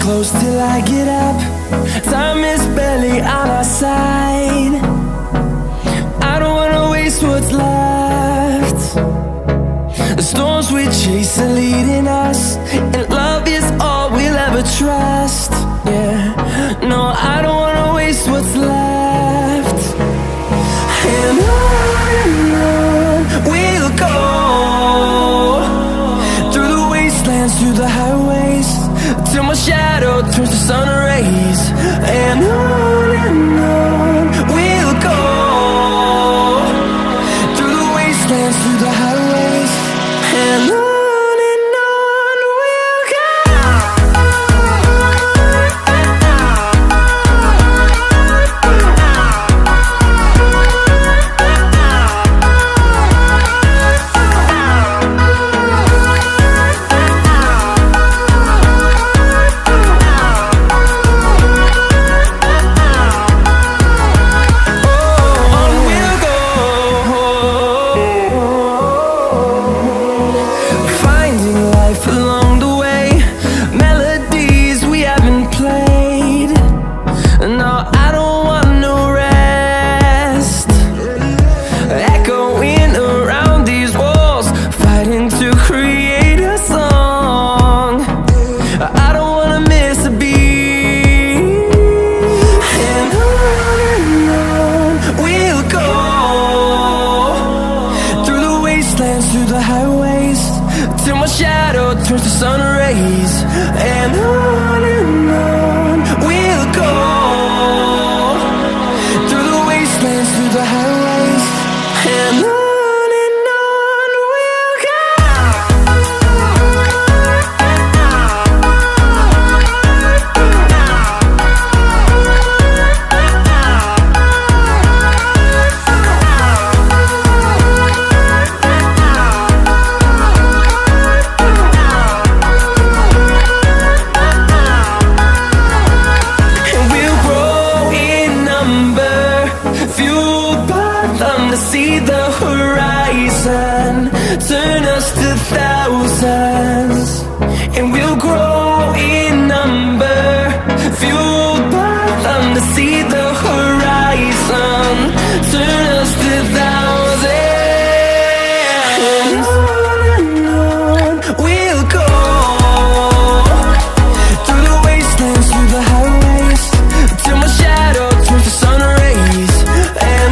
close till I get up. Time is barely on our side. I don't wanna waste what's left. The storms we chase are leading us, and love is all we'll ever trust. Yeah, no, I don't wanna waste what's left. And on we'll go, through the wastelands, through the highways, till my shadow turns to sun rays. And on we'll go, through the wastelands, through the highways, and on we'll go. Through the highways, till my shadow turns to sun rays. And on we'll go, through the wastelands, through the highways, and on we'll go. See the horizon turn us to thousands, and we'll grow in number, fueled by them to see the horizon turn us to thousands. And on we'll go, through the wastelands, through the highways, till my shadow turns to sun rays. And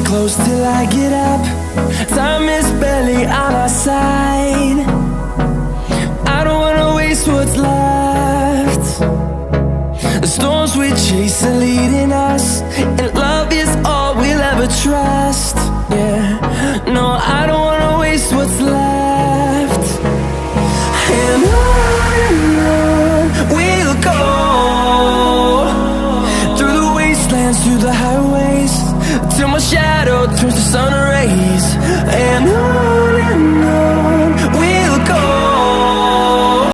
close till I get up. Time is barely on our side. I don't wanna waste what's left. The storms we chase are leading us, and love is all we'll ever trust. Yeah, no, I don't wanna waste what's left. And on we'll go, through the wastelands, through the highways, till my shadow turns to sun rays. And on